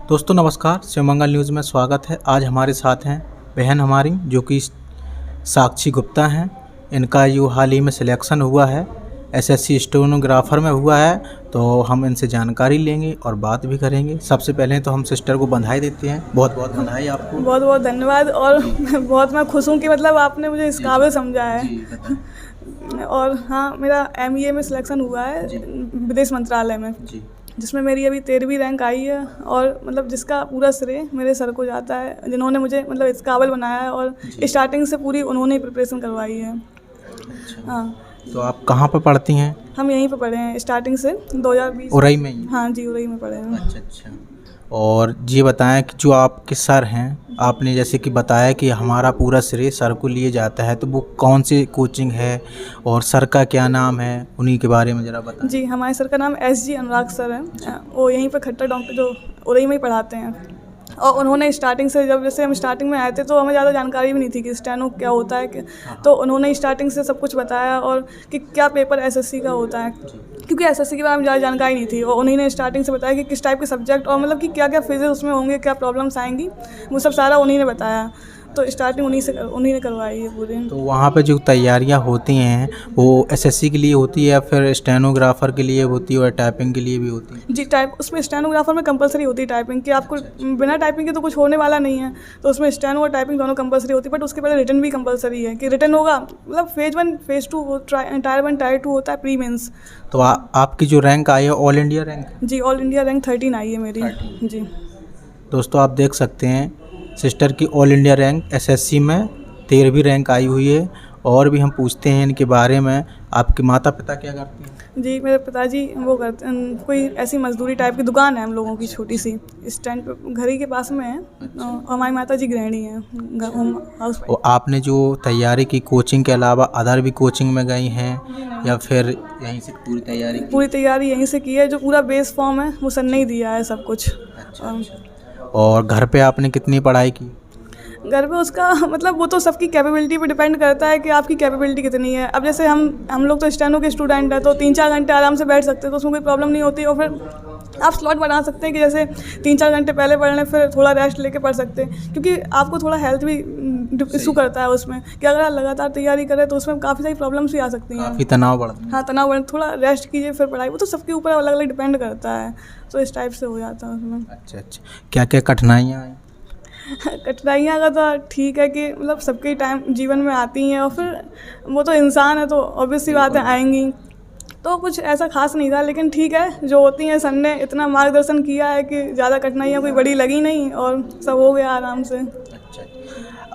दोस्तों नमस्कार, शिवमंगल न्यूज़ में स्वागत है। आज हमारे साथ हैं बहन हमारी जो कि साक्षी गुप्ता हैं। इनका जो हाल ही में सिलेक्शन हुआ है एसएससी स्टेनोग्राफर में हुआ है, तो हम इनसे जानकारी लेंगे और बात भी करेंगे। सबसे पहले तो हम सिस्टर को बधाई देते हैं। बहुत बहुत बधाई आपको। बहुत बहुत धन्यवाद। और बहुत मैं खुश हूँ कि मतलब आपने मुझे इस काबिल समझा है। और हाँ, मेरा एमईए में सिलेक्शन हुआ है विदेश मंत्रालय में, जिसमें मेरी अभी 13वीं रैंक आई है। और मतलब जिसका पूरा श्रेय मेरे सर को जाता है, जिन्होंने मुझे मतलब इस काबिल बनाया है और स्टार्टिंग से पूरी उन्होंने ही प्रिपरेशन करवाई है। हाँ, तो आप कहाँ पर पढ़ती हैं? हम यहीं पर पढ़े हैं स्टार्टिंग से 2020। उरई में ही? हाँ जी, उरई में पढ़े हैं। अच्छा। और ये बताएं कि जो आपके सर हैं, आपने जैसे कि बताया कि हमारा पूरा श्रेय सर को लिए जाता है, तो वो कौन सी कोचिंग है और सर का क्या नाम है, उन्हीं के बारे में ज़रा बताएं। जी, हमारे सर का नाम एसजी अनुराग सर है। वो यहीं पर खट्टर डॉक्टर जो उरई में ही पढ़ाते हैं। और उन्होंने स्टार्टिंग से, जब जैसे हम स्टार्टिंग में आए थे तो हमें ज़्यादा जानकारी भी नहीं थी कि स्टेनो क्या होता है, तो उन्होंने स्टार्टिंग से सब कुछ बताया और कि क्या पेपर एसएससी का होता है, क्योंकि एसएससी के बारे में ज़्यादा जानकारी नहीं थी। और उन्हीं ने स्टार्टिंग से बताया कि किस टाइप के सब्जेक्ट और मतलब कि क्या क्या फिजिक्स उसमें होंगे, क्या प्रॉब्लम्स आएंगी, वो सब सारा उन्हीं ने बताया। तो स्टार्टिंग उन्हीं ने करवाई है पूरी। तो वहाँ पे जो तैयारियाँ होती हैं वो एसएससी के लिए होती है या फिर स्टेनोग्राफर के लिए होती है और टाइपिंग के लिए भी होती है? जी, टाइप उसमें स्टेनोग्राफर में कंपलसरी होती है टाइपिंग कि आपको बिना टाइपिंग के तो कुछ होने वाला नहीं है। तो उसमें स्टेनो और टाइपिंग दोनों कंपलसरी होती है, बट उसके पहले रिटन भी कंपलसरी है कि रिटन होगा। मतलब फेज 1 फेज 2 टायर 1 टायर 2 होता है प्री मेंस। तो आपकी जो रैंक आई है ऑल इंडिया रैंक? जी, ऑल इंडिया रैंक 13 आई है मेरी। जी दोस्तों आप देख सकते हैं सिस्टर की ऑल इंडिया रैंक एसएससी में 13वीं रैंक आई हुई है। और भी हम पूछते हैं इनके बारे में। आपके माता पिता क्या करते हैं? जी, मेरे पिताजी वो करते हैं, कोई ऐसी मजदूरी टाइप की दुकान है हम लोगों की, छोटी सी स्टैंड पे घर ही के पास में है। और हमारी माता जी गृहिणी हैं, होम हाउस। और आपने जो तैयारी की कोचिंग के अलावा अदर भी कोचिंग में गई हैं या फिर यहीं से पूरी तैयारी की? पूरी तैयारी यहीं से की है। जो पूरा बेस फॉर्म है वो सर ने ही दिया है सब कुछ। और घर पे आपने कितनी पढ़ाई की? घर पे उसका मतलब वो तो सबकी कैपेबिलिटी पे डिपेंड करता है कि आपकी कैपेबिलिटी कितनी है। अब जैसे हम लोग तो स्टेनो के स्टूडेंट हैं, तो 3-4 घंटे आराम से बैठ सकते हैं, तो उसमें कोई प्रॉब्लम नहीं होती। और फिर आप स्लॉट बना सकते हैं कि जैसे 3-4 घंटे पहले पढ़ लें, फिर थोड़ा रेस्ट लेके पढ़ सकते हैं, क्योंकि आपको थोड़ा हेल्थ भी इशू करता है उसमें कि अगर आप लगातार तैयारी करें तो उसमें काफ़ी सारी प्रॉब्लम्स भी आ सकती हैं। काफ़ी तनाव बढ़ता है। हाँ, तनाव बढ़, थोड़ा रेस्ट कीजिए फिर पढ़ाई। वो तो सबके ऊपर अलग अलग डिपेंड करता है, तो इस टाइप से हो जाता है उसमें। अच्छा। क्या क्या कठिनाइयाँ आई? कठिनाइयाँ का तो ठीक है कि मतलब सबके टाइम जीवन में आती हैं, और फिर वो तो इंसान है तो ऑब्वियस सी बातें आएंगी। तो कुछ ऐसा खास नहीं था, लेकिन ठीक है, जो होती हैं सर ने इतना मार्गदर्शन किया है कि ज़्यादा कठिनाइयाँ कोई बड़ी लगी नहीं और सब हो गया आराम से।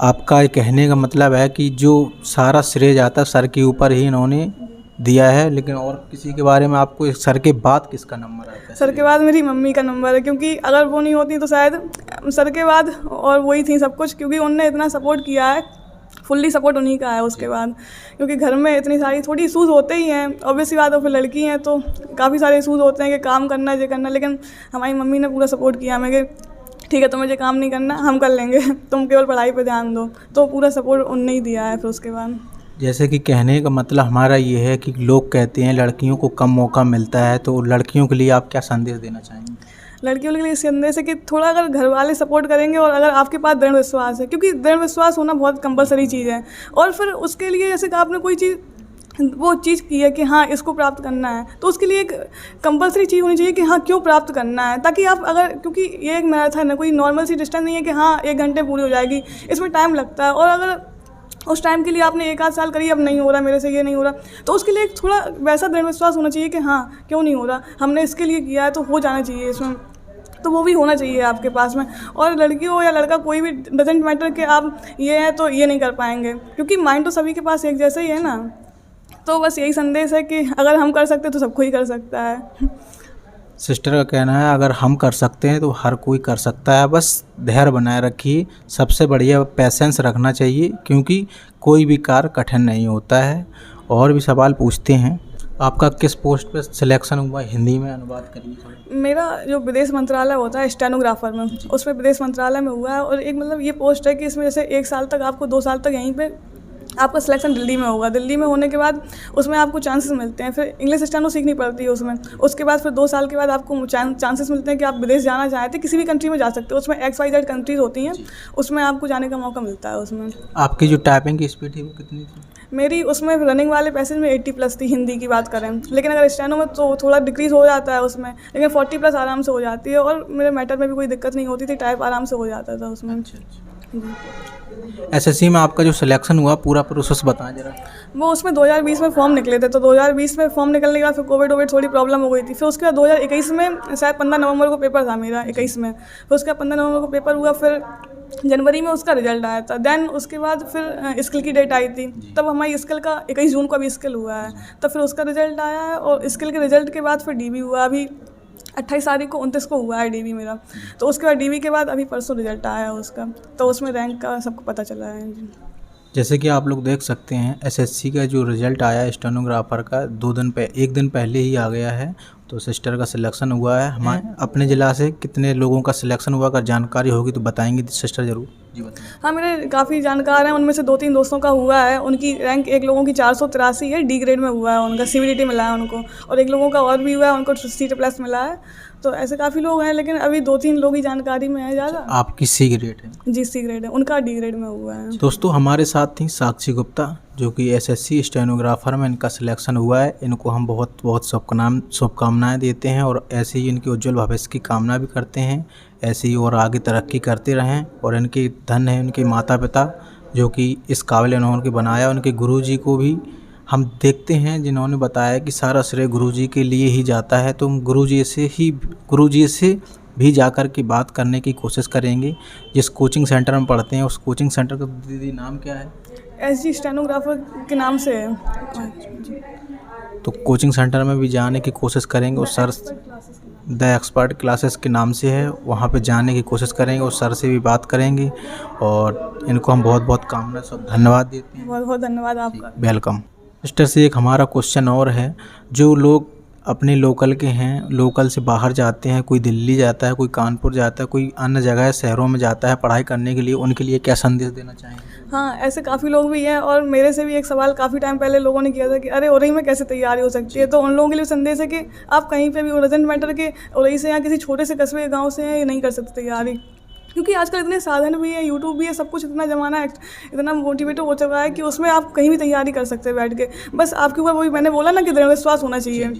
आपका ये कहने का मतलब है कि जो सारा श्रेय जाता है सर के ऊपर ही इन्होंने दिया है, लेकिन और किसी के बारे में आपको सर के बाद किसका नंबर आता है? सर के बाद मेरी मम्मी का नंबर है, क्योंकि अगर वो नहीं होती तो शायद सर के बाद और वही थी सब कुछ, क्योंकि उनने इतना सपोर्ट किया है, फुल्ली सपोर्ट उन्हीं का है उसके बाद। क्योंकि घर में इतनी सारी थोड़ी इशूज़ होते ही हैं, ऑब्वियसली बात है, फिर लड़की हैं तो काफ़ी सारे इशूज़ होते हैं कि काम करना है, ये करना, लेकिन हमारी मम्मी ने पूरा सपोर्ट किया हमें कि ठीक है, तुम्हें ये काम नहीं करना, हम कर लेंगे, तुम केवल पढ़ाई पर ध्यान दो। तो पूरा सपोर्ट उनने ही दिया है फिर उसके बाद। जैसे कि कहने का मतलब हमारा ये है कि लोग कहते हैं लड़कियों को कम मौका मिलता है, तो लड़कियों के लिए आप क्या संदेश देना चाहेंगे? लड़कियों के लिए संदेश है कि थोड़ा अगर घर वाले सपोर्ट करेंगे और अगर आपके पास दृढ़ विश्वास है, क्योंकि दृढ़ विश्वास होना बहुत कंपलसरी चीज़ है। और फिर उसके लिए जैसे कि आपने कोई चीज़ वो चीज़ की है कि हाँ इसको प्राप्त करना है, तो उसके लिए एक कंपलसरी चीज़ होनी चाहिए कि हाँ क्यों प्राप्त करना है, ताकि आप अगर, क्योंकि ये एक मैराथन है, कोई नॉर्मल सी डिस्टेंस नहीं है कि हाँ 1 घंटे पूरी हो जाएगी, इसमें टाइम लगता है। और अगर उस टाइम के लिए आपने 1 आध साल करी, अब नहीं हो रहा मेरे से, ये नहीं हो रहा, तो उसके लिए एक थोड़ा वैसा दृढ़ विश्वास होना चाहिए कि हाँ क्यों नहीं हो रहा, हमने इसके लिए किया है तो हो जाना चाहिए इसमें, तो वो भी होना चाहिए आपके पास में। और लड़की हो या लड़का, कोई भी डजेंट मैटर कि आप ये हैं तो ये नहीं कर पाएंगे, क्योंकि माइंड तो सभी के पास एक जैसा ही है ना। तो बस यही संदेश है कि अगर हम कर सकते तो सब कोई कर सकता है। सिस्टर का कहना है अगर हम कर सकते हैं तो हर कोई कर सकता है, बस धैर्य बनाए रखिए। सबसे बढ़िया पेशेंस रखना चाहिए, क्योंकि कोई भी कार्य कठिन नहीं होता है। और भी सवाल पूछते हैं। आपका किस पोस्ट पे सिलेक्शन हुआ? हिंदी में अनुवाद करिए। मेरा जो विदेश मंत्रालय होता है स्टेनोग्राफर में, उसमें विदेश मंत्रालय में हुआ है। और एक मतलब ये पोस्ट है कि इसमें जैसे 1 साल तक आपको 2 साल तक यहीं पे आपका सिलेक्शन दिल्ली में होगा। दिल्ली में होने के बाद उसमें आपको चांसेस मिलते हैं, फिर इंग्लिश स्टेनो सीखनी पड़ती है उसमें। उसके बाद फिर 2 साल के बाद आपको चांसेस मिलते हैं कि आप विदेश जाना चाहें तो किसी भी कंट्री में जा सकते हो। उसमें XYZ कंट्रीज होती हैं, उसमें आपको जाने का मौका मिलता है उसमें। आपकी जो टाइपिंग की स्पीड थी वो कितनी थी? मेरी उसमें रनिंग वाले पैसेज में 80+ थी हिंदी की बात करें, लेकिन अगर स्टेनो में तो थोड़ा डिक्रीज़ हो जाता है उसमें, लेकिन 40+ आराम से हो जाती है। और मेरे मैटर में भी कोई दिक्कत नहीं होती थी, टाइप आराम से हो जाता था उसमें। SSC में आपका जो सिलेक्शन हुआ पूरा प्रोसेस बताएं जरा। वो उसमें 2020 में फॉर्म निकले थे, तो 2020 में फॉर्म निकलने के बाद फिर कोविड थोड़ी प्रॉब्लम हो गई थी। फिर उसके बाद 2021 में शायद 15 नवंबर को पेपर था मेरा, 21 में। फिर उसका 15 नवंबर को पेपर हुआ, फिर जनवरी में उसका रिजल्ट आया था। देन उसके बाद फिर स्किल की डेट आई थी, तब हमारी स्किल का 21 जून को अभी स्किल हुआ है, तब फिर उसका रिजल्ट आया है। और स्किल के रिजल्ट के बाद फिर DB हुआ, अभी 28 तारीख को 29 को हुआ है DB मेरा। तो उसके बाद DB के बाद अभी परसों रिजल्ट आया है उसका, तो उसमें रैंक का सबको पता चला है जी। जैसे कि आप लोग देख सकते हैं SSC का जो रिज़ल्ट आया है स्टेनोग्राफर का 1 दिन पहले ही आ गया है। तो सिस्टर का सिलेक्शन हुआ है। हमारे अपने ज़िला से कितने लोगों का सिलेक्शन हुआ, अगर जानकारी होगी तो बताएंगे सिस्टर ज़रूर जी। बताएं। हाँ, मेरे काफ़ी जानकार हैं, उनमें से 2-3 दोस्तों का हुआ है। उनकी रैंक एक लोगों की 483 है, D ग्रेड में हुआ है उनका, CBDT मिला है उनको। और एक लोगों का और भी हुआ है, उनको CT+ मिला है। तो ऐसे काफ़ी लोग हैं, लेकिन अभी 2-3 लोग ही जानकारी में है ज़्यादा। आपकी C ग्रेड है जी, C ग्रेड है, उनका D ग्रेड में हुआ है। दोस्तों हमारे साथ थी साक्षी गुप्ता, जो कि SSC स्टेनोग्राफर में इनका सिलेक्शन हुआ है। इनको हम बहुत बहुत शुभकामनाएं देते हैं और ऐसे ही इनके उज्जवल भविष्य की कामना भी करते हैं। ऐसे ही और आगे तरक्की करते रहें। और इनके धन है उनके माता पिता जो कि इस काबिल इन्होंने बनाया। उनके गुरुजी को भी हम देखते हैं जिन्होंने बताया कि सारा श्रेय गुरुजी के लिए ही जाता है। तो हम गुरुजी से भी जाकर के बात करने की कोशिश करेंगे। जिस कोचिंग सेंटर में पढ़ते हैं उस कोचिंग सेंटर का दीदी नाम क्या है? SG स्टेनोग्राफर के नाम से है। तो कोचिंग सेंटर में भी जाने की कोशिश करेंगे। उस सर द एक्सपर्ट क्लासेस के नाम से है, वहाँ पे जाने की कोशिश करेंगे। उस सर से भी बात करेंगे और इनको हम बहुत बहुत कामना सब धन्यवाद देते हैं। बहुत बहुत धन्यवाद आपका। वेलकम। सिस्टर से एक हमारा क्वेश्चन और है, जो लोग अपने लोकल के हैं, लोकल से बाहर जाते हैं, कोई दिल्ली जाता है, कोई कानपुर जाता है, कोई अन्य जगह शहरों में जाता है पढ़ाई करने के लिए, उनके लिए क्या संदेश देना चाहेंगे? हाँ, ऐसे काफ़ी लोग भी हैं और मेरे से भी एक सवाल काफ़ी टाइम पहले लोगों ने किया था कि अरे उरई में कैसे तैयारी हो सकती है। तो उन लोगों के लिए संदेश है कि आप कहीं पे भी, डजंट मैटर कि उरई से या किसी छोटे से कस्बे गाँव से हैं, ये नहीं कर सकते तैयारी। क्योंकि आजकल इतने साधन भी है, यूट्यूब भी है, सब कुछ इतना ज़माना इतना मोटिवेट हो चुका है कि उसमें आप कहीं भी तैयारी कर सकते हैं बैठ के। बस आपके ऊपर वही मैंने बोला ना कि दृढ़ विश्वास होना चाहिए।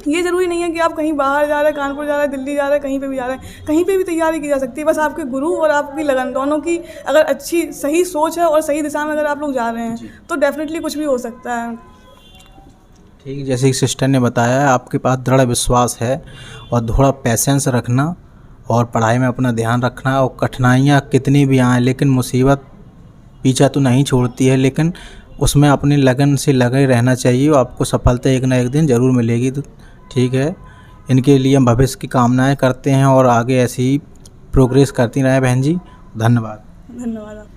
ये ज़रूरी नहीं है कि आप कहीं बाहर जा रहे हैं, कानपुर जा रहे हैं, दिल्ली जा रहे हैं, कहीं पे भी जा रहे हैं, कहीं पे भी तैयारी की जा सकती है। बस आपके गुरु और आपकी लगन दोनों की अगर अच्छी सही सोच है और सही दिशा में अगर आप लोग जा रहे हैं तो डेफिनेटली कुछ भी हो सकता है। ठीक, जैसे कि सिस्टर ने बताया है, आपके पास दृढ़ विश्वास है और थोड़ा पेशेंस रखना और पढ़ाई में अपना ध्यान रखना। और कठिनाइयाँ कितनी भी आएँ, लेकिन मुसीबत पीछा तो नहीं छोड़ती है, लेकिन उसमें अपनी लगन से लगे रहना चाहिए और आपको सफलता एक ना एक दिन ज़रूर मिलेगी। तो ठीक है, इनके लिए हम भविष्य की कामनाएं करते हैं और आगे ऐसे ही प्रोग्रेस करती रहें बहन जी। धन्यवाद। धन्यवाद।